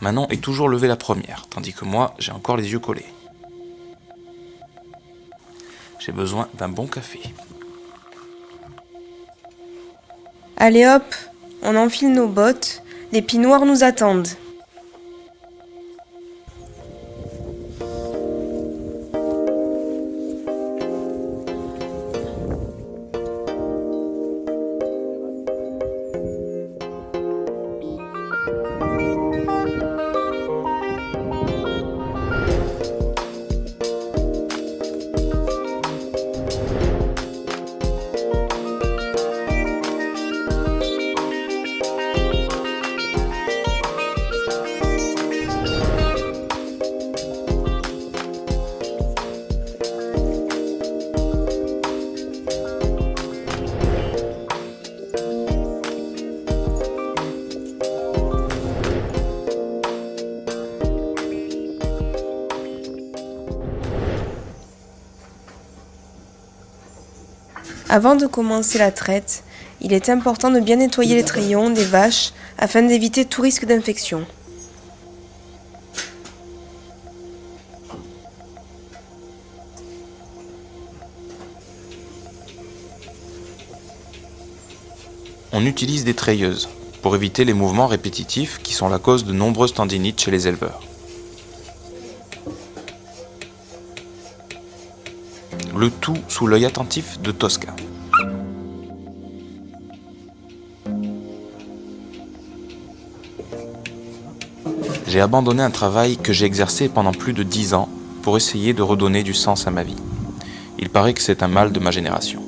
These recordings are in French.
Manon est toujours levée la première, tandis que moi, j'ai encore les yeux collés. J'ai besoin d'un bon café. Allez hop, on enfile nos bottes, les pis noirs nous attendent. Avant de commencer la traite, il est important de bien nettoyer les trayons des vaches afin d'éviter tout risque d'infection. On utilise des trayeuses pour éviter les mouvements répétitifs qui sont la cause de nombreuses tendinites chez les éleveurs. Le tout sous l'œil attentif de Tosca. J'ai abandonné un travail que j'ai exercé pendant plus de 10 ans pour essayer de redonner du sens à ma vie. Il paraît que c'est un mal de ma génération.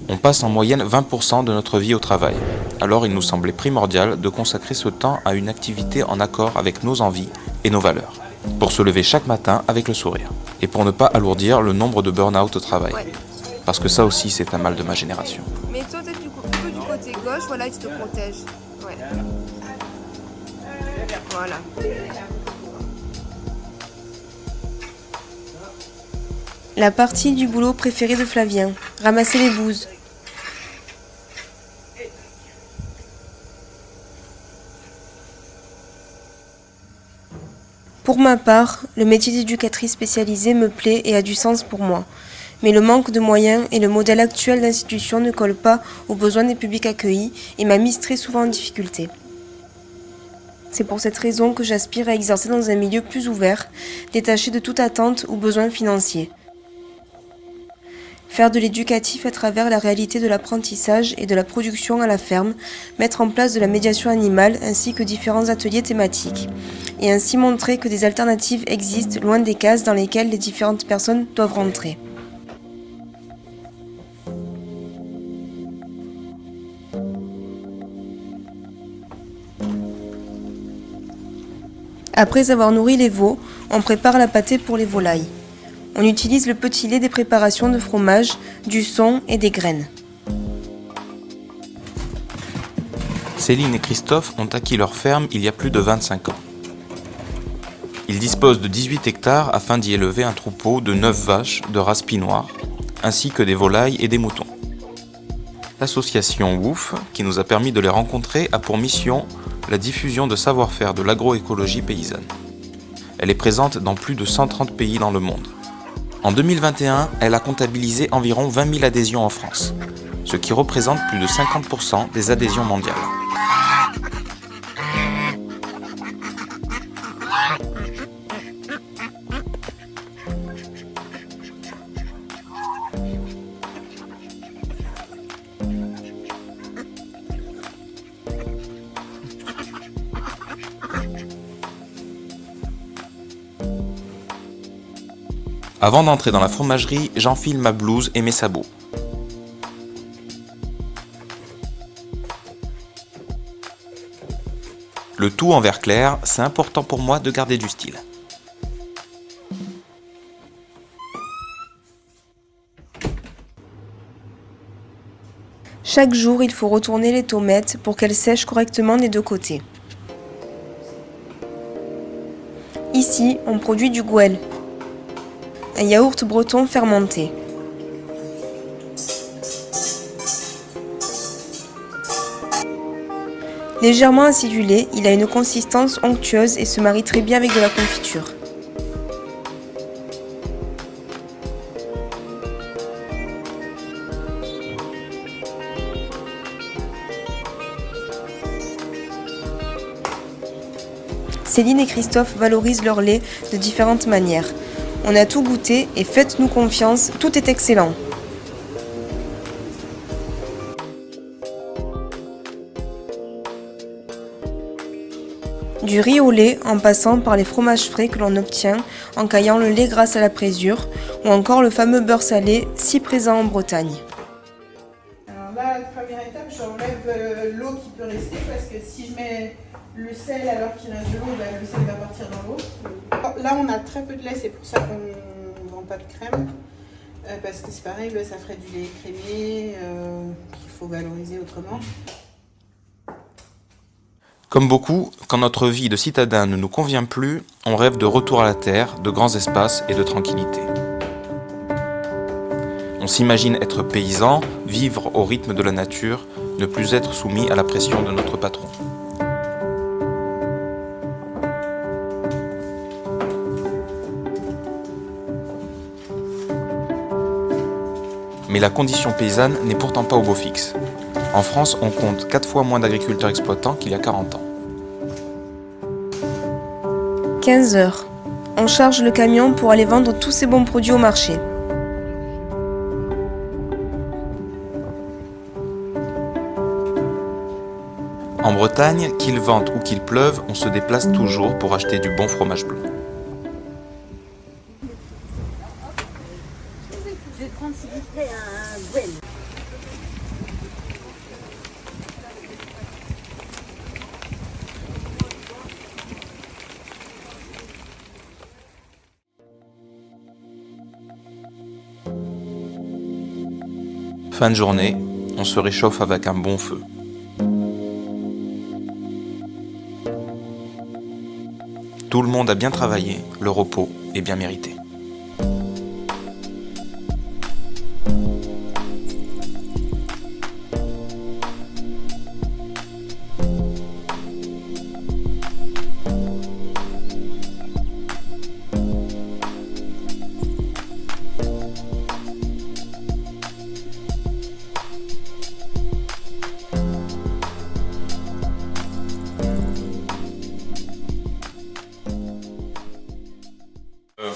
On passe en moyenne 20% de notre vie au travail, alors il nous semblait primordial de consacrer ce temps à une activité en accord avec nos envies et nos valeurs, pour se lever chaque matin avec le sourire, et pour ne pas alourdir le nombre de burn-out au travail, parce que ça aussi c'est un mal de ma génération. Mais toi t'es plutôt du côté gauche, voilà, tu te protèges. Ouais. Voilà. La partie du boulot préférée de Flavien, ramasser les bouses. Pour ma part, le métier d'éducatrice spécialisée me plaît et a du sens pour moi. Mais le manque de moyens et le modèle actuel d'institution ne collent pas aux besoins des publics accueillis et m'a mise très souvent en difficulté. C'est pour cette raison que j'aspire à exercer dans un milieu plus ouvert, détaché de toute attente ou besoin financier. Faire de l'éducatif à travers la réalité de l'apprentissage et de la production à la ferme, mettre en place de la médiation animale ainsi que différents ateliers thématiques, et ainsi montrer que des alternatives existent loin des cases dans lesquelles les différentes personnes doivent rentrer. Après avoir nourri les veaux, on prépare la pâtée pour les volailles. On utilise le petit lait des préparations de fromage, du son et des graines. Céline et Christophe ont acquis leur ferme il y a plus de 25 ans. Ils disposent de 18 hectares afin d'y élever un troupeau de 9 vaches de race pie-noire, ainsi que des volailles et des moutons. L'association WOOF, qui nous a permis de les rencontrer, a pour mission la diffusion de savoir-faire de l'agroécologie paysanne. Elle est présente dans plus de 130 pays dans le monde. En 2021, elle a comptabilisé environ 20 000 adhésions en France, ce qui représente plus de 50% des adhésions mondiales. Avant d'entrer dans la fromagerie, j'enfile ma blouse et mes sabots. Le tout en vert clair, c'est important pour moi de garder du style. Chaque jour, il faut retourner les tomates pour qu'elles sèchent correctement des deux côtés. Ici, on produit du gouel, un yaourt breton fermenté. Légèrement acidulé, il a une consistance onctueuse et se marie très bien avec de la confiture. Céline et Christophe valorisent leur lait de différentes manières. On a tout goûté et faites-nous confiance, tout est excellent. Du riz au lait en passant par les fromages frais que l'on obtient en caillant le lait grâce à la présure ou encore le fameux beurre salé si présent en Bretagne. Alors là, première étape, j'enlève l'eau qui peut rester parce que si je mets le sel alors qu'il reste de l'eau, le sel va partir dans l'eau. Là, on a très peu de lait, c'est pour ça qu'on ne vend pas de crème. Parce que c'est pareil, ça ferait du lait crémé qu'il faut valoriser autrement. Comme beaucoup, quand notre vie de citadin ne nous convient plus, on rêve de retour à la terre, de grands espaces et de tranquillité. On s'imagine être paysan, vivre au rythme de la nature, ne plus être soumis à la pression de notre patron. Mais la condition paysanne n'est pourtant pas au beau fixe. En France, on compte 4 fois moins d'agriculteurs exploitants qu'il y a 40 ans. 15 heures. On charge le camion pour aller vendre tous ces bons produits au marché. En Bretagne, qu'il vente ou qu'il pleuve, on se déplace toujours pour acheter du bon fromage blanc. Je vais prendre s'il vous plaît un Gwen. Fin de journée, on se réchauffe avec un bon feu. Tout le monde a bien travaillé, le repos est bien mérité.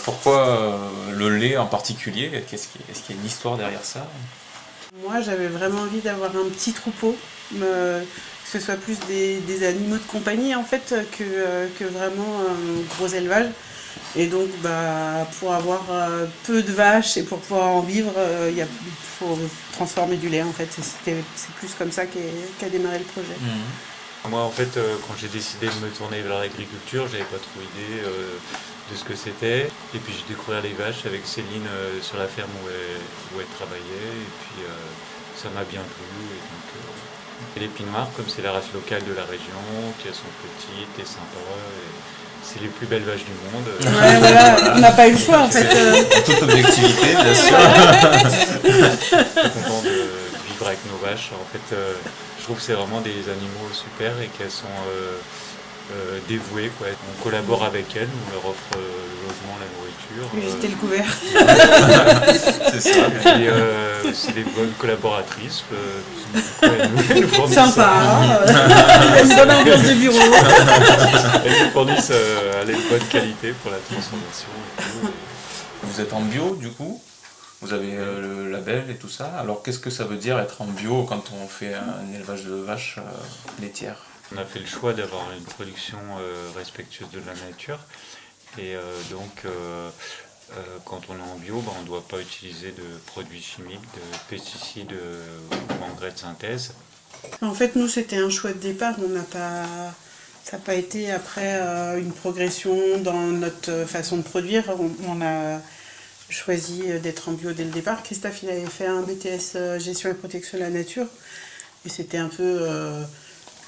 Pourquoi le lait en particulier? Est-ce qu'il y a une histoire derrière ça? Moi, j'avais vraiment envie d'avoir un petit troupeau, que ce soit plus des animaux de compagnie en fait que vraiment un gros élevage. Et donc, pour avoir peu de vaches et pour pouvoir en vivre, il faut transformer du lait en fait. C'est plus comme ça qu'a démarré le projet. Moi, en fait, quand j'ai décidé de me tourner vers l'agriculture, j'avais pas trop idée de ce que c'était. Et puis j'ai découvert les vaches avec Céline sur la ferme où elle travaillait. Et puis ça m'a bien plu. Et les Pinot Noirs, comme c'est la race locale de la région, qui sont petites et sympas, c'est les plus belles vaches du monde. Ouais, voilà, on n'a pas eu le choix en fait. En toute objectivité, bien sûr. Je suis content de vivre avec nos vaches. En fait, je trouve que c'est vraiment des animaux super et qu'elles sont dévouées, quoi. On collabore avec elles, on leur offre le logement, la nourriture. J'étais le couvert. C'est ça. Et c'est des bonnes collaboratrices. Elles nous fournissent, Sympa. Une bonne ambiance de bureau. elles nous fournissent à la bonne qualité pour la transformation. Et tout. Vous êtes en bio du coup? Vous avez le label et tout ça. Alors qu'est-ce que ça veut dire être en bio quand on fait un élevage de vaches laitières? On a fait le choix d'avoir une production respectueuse de la nature. Et quand on est en bio, on ne doit pas utiliser de produits chimiques, de pesticides ou engrais de synthèse. En fait, nous, c'était un choix de départ. Ça n'a pas été après une progression dans notre façon de produire. On a choisi d'être en bio dès le départ. Christophe, il avait fait un BTS gestion et protection de la nature. Et c'était un peu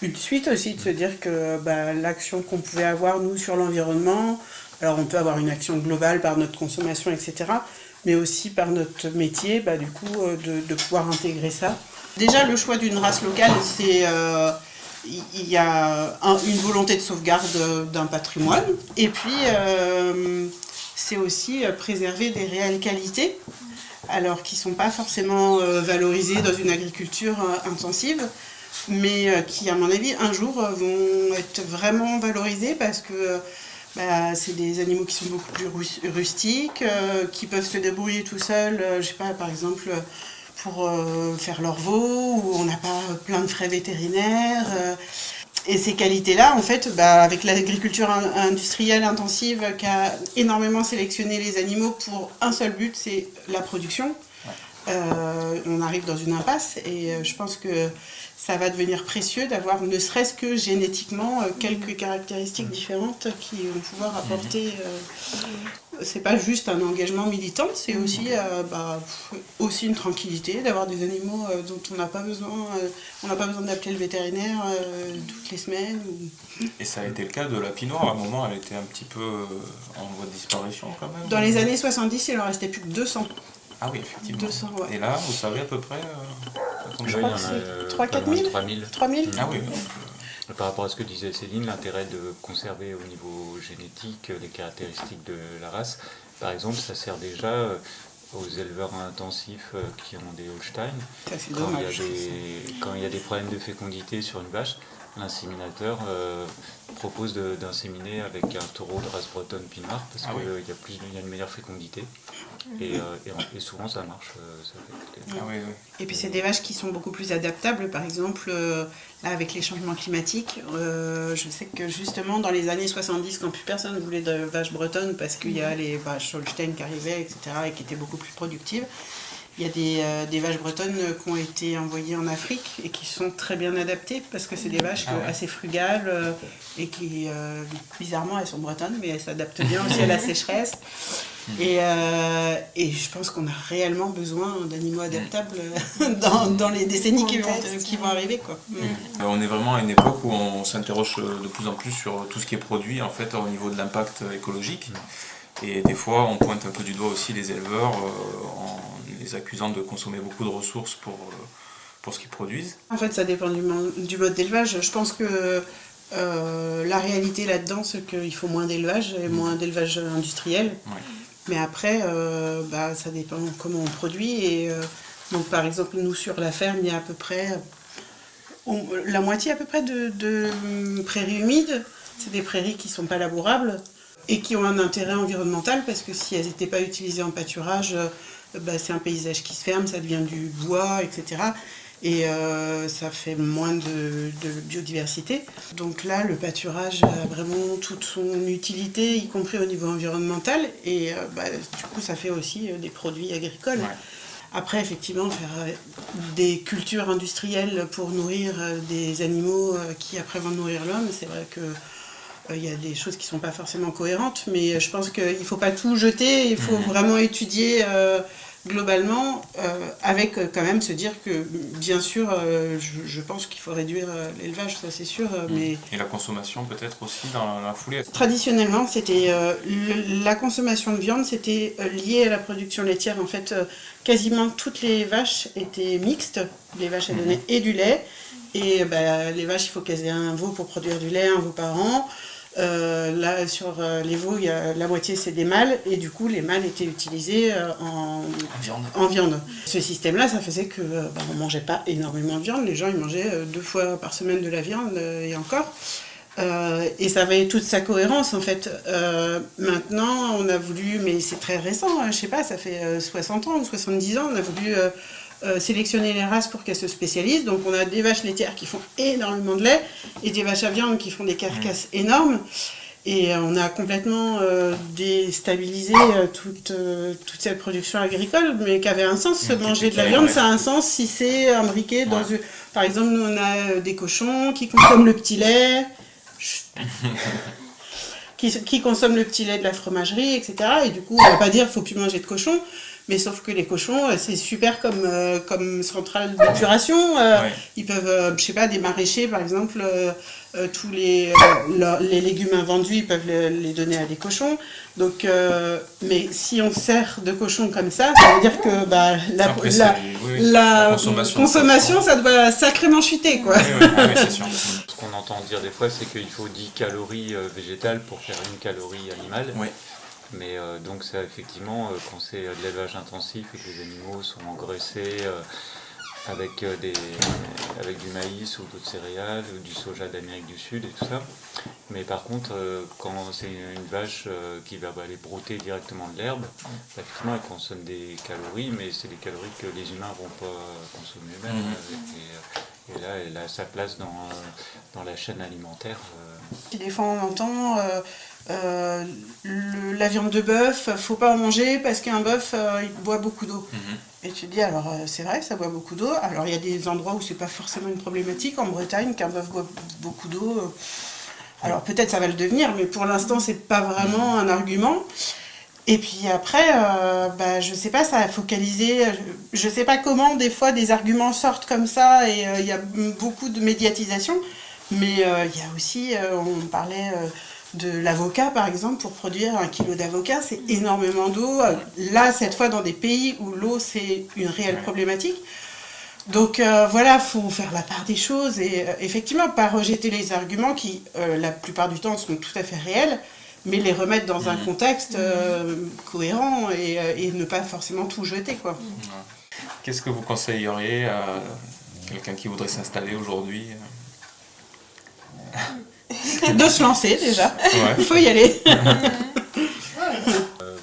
une suite aussi de se dire que l'action qu'on pouvait avoir, nous, sur l'environnement, alors on peut avoir une action globale par notre consommation, etc., mais aussi par notre métier, de pouvoir intégrer ça. Déjà, le choix d'une race locale, il y a une volonté de sauvegarde d'un patrimoine. Et puis, c'est aussi préserver des réelles qualités, alors qui ne sont pas forcément valorisées dans une agriculture intensive, mais qui, à mon avis, un jour vont être vraiment valorisées parce que c'est des animaux qui sont beaucoup plus rustiques, qui peuvent se débrouiller tout seuls, je sais pas, par exemple, pour faire leur veau, où on n'a pas plein de frais vétérinaires. Et ces qualités-là, en fait, avec l'agriculture industrielle intensive qui a énormément sélectionné les animaux pour un seul but, c'est la production, on arrive dans une impasse et je pense que ça va devenir précieux d'avoir ne serait-ce que génétiquement quelques caractéristiques différentes qui vont pouvoir apporter. C'est pas juste un engagement militant, c'est aussi, aussi une tranquillité d'avoir des animaux dont on n'a pas besoin, d'appeler le vétérinaire toutes les semaines. Et ça a été le cas de la Pinot, à un moment elle était un petit peu en voie de disparition quand même. Dans les années 70, il en restait plus que 200. Ah oui, effectivement. 200, ouais. Et là, vous savez à peu près Je crois que c'est 3-4 000 3 000. Ah oui. Par rapport à ce que disait Céline, l'intérêt de conserver au niveau génétique les caractéristiques de la race, par exemple, ça sert déjà aux éleveurs intensifs qui ont des Holstein. Quand il y a des problèmes de fécondité sur une vache, l'inséminateur propose d'inséminer avec un taureau de race bretonne pinard parce qu'il y a une meilleure fécondité. Et souvent ça marche. Et puis c'est des vaches qui sont beaucoup plus adaptables, par exemple là, avec les changements climatiques. Je sais que justement dans les années 70, quand plus personne ne voulait de vaches bretonnes parce qu'il y a les vaches Holstein qui arrivaient, etc., et qui étaient beaucoup plus productives, il y a des vaches bretonnes qui ont été envoyées en Afrique et qui sont très bien adaptées parce que c'est des vaches assez frugales et qui, bizarrement, elles sont bretonnes, mais elles s'adaptent bien aussi à la sécheresse. Et je pense qu'on a réellement besoin d'animaux adaptables dans les décennies qui vont arriver, quoi. On est vraiment à une époque où on s'interroge de plus en plus sur tout ce qui est produit en fait, au niveau de l'impact écologique. Et des fois, on pointe un peu du doigt aussi les éleveurs en les accusant de consommer beaucoup de ressources pour ce qu'ils produisent. En fait, ça dépend du mode d'élevage. Je pense que la réalité là-dedans, c'est qu'il faut moins d'élevage et moins d'élevage industriel. Ouais. Mais après, ça dépend comment on produit. Et donc, par exemple, nous, sur la ferme, il y a à peu près la moitié à peu près de prairies humides. C'est des prairies qui ne sont pas labourables et qui ont un intérêt environnemental parce que si elles n'étaient pas utilisées en pâturage, c'est un paysage qui se ferme, ça devient du bois, etc. Et ça fait moins de biodiversité. Donc là, le pâturage a vraiment toute son utilité, y compris au niveau environnemental. Et du coup, ça fait aussi des produits agricoles. Ouais. Après, effectivement, faire des cultures industrielles pour nourrir des animaux qui après vont nourrir l'homme, c'est vrai que il y a des choses qui ne sont pas forcément cohérentes, mais je pense qu'il ne faut pas tout jeter, il faut vraiment étudier globalement, avec quand même se dire que, bien sûr, je pense qu'il faut réduire l'élevage, ça c'est sûr. Mais et la consommation peut-être aussi dans la foulée. Traditionnellement, c'était la consommation de viande, c'était lié à la production laitière. En fait, quasiment toutes les vaches étaient mixtes, les vaches elles donnaient et du lait, et les vaches, il faut qu'elles aient un veau pour produire du lait, un veau par an. Là, sur les veaux, la moitié c'est des mâles, et du coup, les mâles étaient utilisés en viande. Ce système-là, ça faisait que on ne mangeait pas énormément de viande. Les gens ils mangeaient 2 fois par semaine de la viande, et encore. Et ça avait toute sa cohérence, en fait. Maintenant, on a voulu, mais c'est très récent, je sais pas, ça fait 60 ans ou 70 ans, on a voulu sélectionner les races pour qu'elles se spécialisent. Donc on a des vaches laitières qui font énormément de lait et des vaches à viande qui font des carcasses énormes. Et on a complètement déstabilisé toute cette production agricole, mais qui avait un sens. Manger de la viande, ça a un sens si c'est imbriqué dans une... Par exemple, nous on a des cochons qui consomment le petit lait, qui consomment le petit lait de la fromagerie, etc. Et du coup, on ne va pas dire qu'il ne faut plus manger de cochon, Mais sauf que les cochons, c'est super comme centrale d'épuration. Ouais. Ils peuvent, je sais pas, des maraîchers par exemple, tous les légumes invendus, ils peuvent les donner à des cochons. Donc, mais si on sert de cochons comme ça veut dire que Après, la consommation, ça doit sacrément chuter, quoi. Oui, c'est sûr. Ce qu'on entend dire des fois, c'est qu'il faut 10 calories végétales pour faire 1 calorie animale. Oui. Mais donc ça, effectivement, quand c'est de l'élevage intensif et que les animaux sont engraissés avec du maïs ou d'autres céréales, ou du soja d'Amérique du Sud et tout ça. Mais par contre, quand c'est une vache qui va aller brouter directement de l'herbe, effectivement, elle consomme des calories, mais c'est des calories que les humains ne vont pas consommer eux-mêmes. Et là, elle a sa place dans la chaîne alimentaire. Des fois, on entend la viande de bœuf, faut pas en manger parce qu'un bœuf, il boit beaucoup d'eau. Et tu te dis, alors c'est vrai, ça boit beaucoup d'eau. Alors il y a des endroits où c'est pas forcément une problématique. En Bretagne, qu'un bœuf boit beaucoup d'eau, alors peut-être ça va le devenir, mais pour l'instant, c'est pas vraiment un argument. Et puis après, je sais pas, ça a focalisé, je sais pas comment des fois des arguments sortent comme ça et il y a beaucoup de médiatisation, mais il y a aussi, on parlait de l'avocat par exemple, pour produire 1 kilo d'avocat, c'est énormément d'eau. Là, cette fois, dans des pays où l'eau c'est une réelle problématique. Donc voilà, faut faire la part des choses et effectivement pas rejeter les arguments qui, la plupart du temps, sont tout à fait réels, mais les remettre dans un contexte cohérent et ne pas forcément tout jeter, quoi. Qu'est-ce que vous conseilleriez à quelqu'un qui voudrait s'installer aujourd'hui? De se lancer déjà, Ouais. il faut y aller.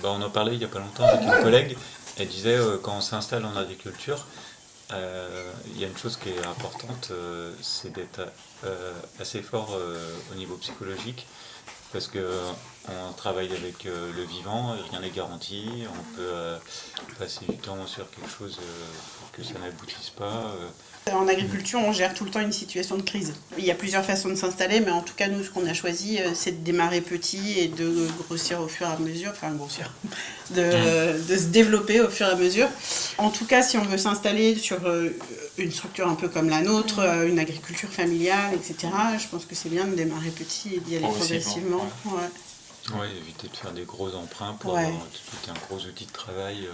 On en parlait il n'y a pas longtemps avec une collègue. Elle disait quand on s'installe en agriculture, il y a une chose qui est importante, c'est d'être assez fort au niveau psychologique, parce que on travaille avec le vivant, rien n'est garanti, on peut passer du temps sur quelque chose pour que ça n'aboutisse pas. En agriculture, on gère tout le temps une situation de crise. Il y a plusieurs façons de s'installer, mais en tout cas, nous, ce qu'on a choisi, c'est de démarrer petit et de grossir au fur et à mesure, de se développer au fur et à mesure. En tout cas, si on veut s'installer sur une structure un peu comme la nôtre, une agriculture familiale, etc., je pense que c'est bien de démarrer petit et d'y aller progressivement. Ouais. Ouais, éviter de faire des gros emprunts pour avoir tout un gros outil de travail.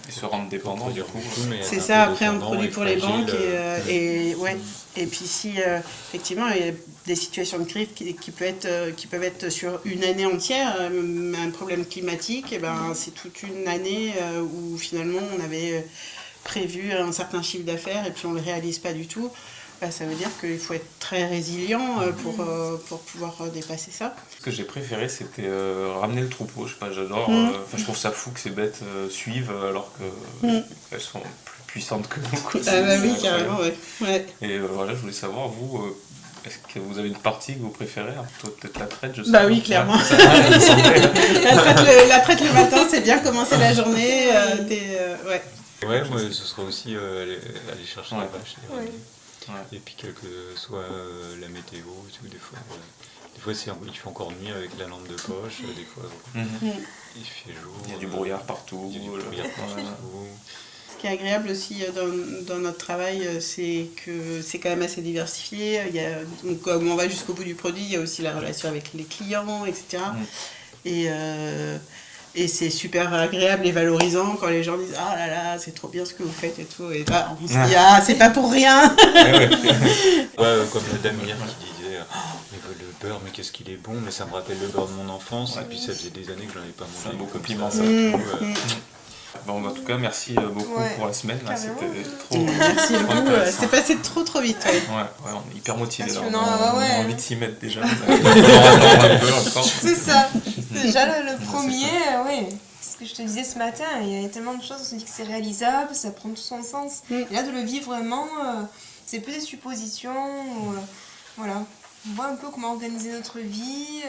Et se rendre dépendant du coup. C'est ça, après on produit pour les banques et puis si effectivement il y a des situations de crise qui peuvent être sur une année entière, un problème climatique, et c'est toute une année où finalement on avait prévu un certain chiffre d'affaires et puis on ne le réalise pas du tout. Ça veut dire qu'il faut être très résilient pour pouvoir dépasser ça. Ce que j'ai préféré, c'était ramener le troupeau. Je sais pas, j'adore. Je trouve ça fou que ces bêtes suivent alors qu'elles sont plus puissantes que nous. Quoi. Oui, carrément, ouais. Et voilà, je voulais savoir, vous, est-ce que vous avez une partie que vous préférez? Toi, peut-être la traite, je sais pas. Oui, clairement. La traite le matin, c'est bien commencer la journée. Ouais, moi, ce serait aussi aller chercher la vache. Ouais. Et puis quelle que soit la météo, des fois il fait encore nuit avec la lampe de poche, des fois il fait jour. Il y a du brouillard partout. Ce qui est agréable aussi dans notre travail, c'est que c'est quand même assez diversifié. Donc, comme on va jusqu'au bout du produit, il y a aussi la relation avec les clients, etc. Et c'est super agréable et valorisant quand les gens disent « Ah là là, c'est trop bien ce que vous faites et tout ». Et on se dit « Ah, c'est pas pour rien !» Comme la dame hier qui disait « Le beurre, mais qu'est-ce qu'il est bon, mais ça me rappelle le beurre de mon enfance. » Et puis ça faisait des années que j'en avais pas mangé. C'est un beau compliment ça. Bon, en tout cas, merci beaucoup pour la semaine. Là, c'était trop. Merci beaucoup. C'est passé trop vite. Ouais, on est hyper motivés. On a envie de s'y mettre déjà. C'est ça. Déjà le premier, ce que je te disais ce matin, il y a tellement de choses, on se dit que c'est réalisable, ça prend tout son sens. Et là, de le vivre vraiment, c'est plus des suppositions. Voilà. On voit un peu comment organiser notre vie.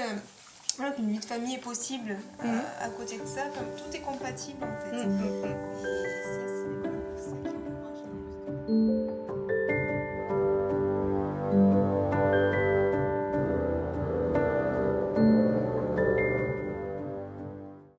Qu'une vie de famille est possible à côté de ça, tout est compatible en fait.